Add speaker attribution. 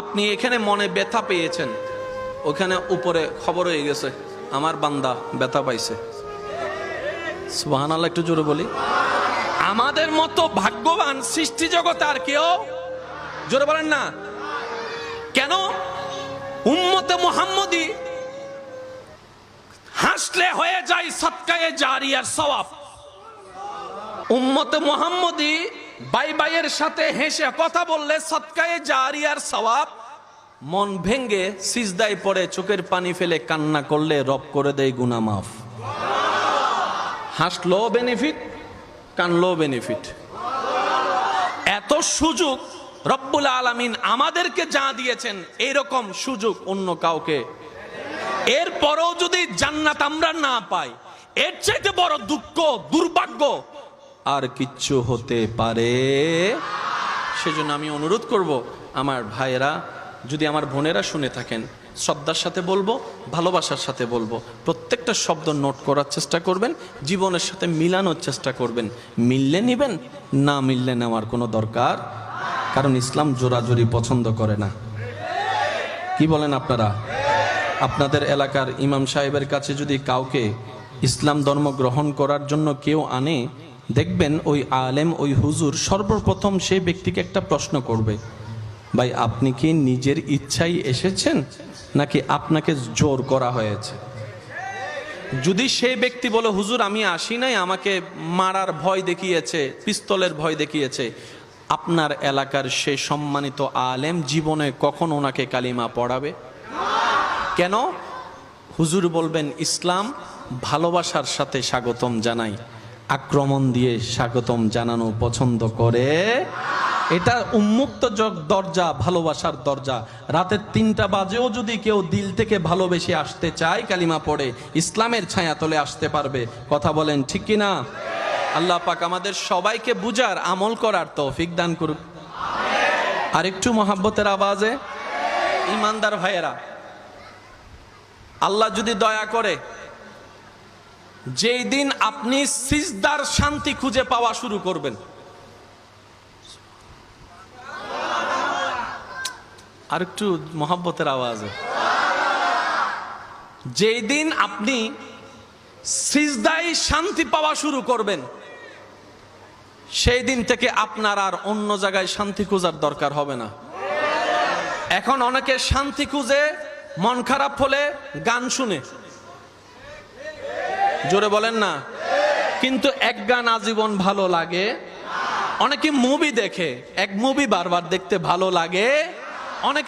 Speaker 1: আপনি এখানে মনে ব্যথা পেয়েছেন, ওখানে উপরে খবর হয়ে গেছে আমার বান্দা ব্যথা পাইছে। সুবহানাল্লাহ, একটু জোরে বলি। আমাদের মতো ভাগ্যবান সৃষ্টি জগতে আর কেউ, জোরে বলেন না কেন? উম্মতে মুহাম্মদী হাসলে হয়ে যায় সদকায়ে জারিয়ার সওয়াব। উম্মতে মুহাম্মদী ভাই ভাইয়ের সাথে হেসে কথা বললে সদকায়ে জারিয়ার সওয়াব। মন ভেঙ্গে সিজদায় পড়ে চোখের পানি ফেলে কান্না করলে রব করে দেয় গুনাহ মাফ। হাসলো বেনিফিট, কানলো বেনিফিট। এত সুযোগ রব্বুল আলামিন আমাদেরকে যা দিয়েছেন, এইরকম সুযোগ অন্য কাউকে। এরপরও যদি জান্নাত আমরা না পাই, এর চাইতে বড় দুঃখ দুর্ভাগ্য আর কিচ্ছু হতে পারে। সেজন্য আমি অনুরোধ করব আমার ভাইয়েরা, যদি আমার বোনেরা শুনে থাকেন, শ্রদ্ধার সাথে বলবো, ভালোবাসার সাথে বলবো, প্রত্যেকটা শব্দ নোট করার চেষ্টা করবেন, জীবনের সাথে মিলানোর চেষ্টা করবেন। মিললে নিবেন, না মিললে নেওয়ার কোনো দরকার, কারণ ইসলাম জোরাজুরি পছন্দ করে না। কি বলেন আপনারা? আপনাদের এলাকার ইমাম সাহেবের কাছে যদি কাউকে ইসলাম ধর্ম গ্রহণ করার জন্য কেউ আনে, দেখবেন ওই আলেম, ওই হুজুর সর্বপ্রথম সেই ব্যক্তিকে একটা প্রশ্ন করবে, ভাই আপনি কি নিজের ইচ্ছায় এসেছেন নাকি আপনাকে জোর করা হয়েছে? যদি সেই ব্যক্তি বলে হুজুর আমি আসি নাই, আমাকে মারার ভয় দেখিয়েছে, পিস্তলের ভয় দেখিয়েছে, আপনার এলাকার সেই সম্মানিত আলেম জীবনে কখন ওনাকে কালিমা পড়াবে? কেন? হুজুর বলবেন ইসলাম ভালোবাসার সাথে স্বাগতম জানাই, আক্রমণ দিয়ে স্বাগতম জানানো পছন্দ করে। এটা উন্মুক্ত দরজা, ভালোবাসার দরজা। রাতের 3টা বাজেও যদি কেউ দিল থেকে ভালোবেসে আসতে চায়, কালিমা পড়ে ইসলামের ছায়া তলে আসতে পারবে। কথা বলেন ঠিক কিনা? আল্লাহ পাক আমাদের সবাইকে বুঝার, আমল করার তৌফিক দান করুক। আর একটু মহাব্বতের আওয়াজে ইমানদার ভাইয়েরা, আল্লাহ যদি দয়া করে যেই দিন আপনি সিজদার শান্তি খুঁজে পাওয়া শুরু করবেন, আর একটু মহাব্বতের আওয়াজে, যেই দিন আপনি সিজদায় শান্তি পাওয়া শুরু করবেন, সেই দিন থেকে আপনার আর অন্য জায়গায় শান্তি খোঁজার দরকার হবে না। এখন অনেকে শান্তি খুঁজে মন খারাপ হলে গান শুনে, জোরে বলেন না। কিন্তু এক গান আজীবন ভালো লাগে। অনেকে মুভি দেখে, এক মুভি বারবার দেখতে ভালো লাগে। অনেকে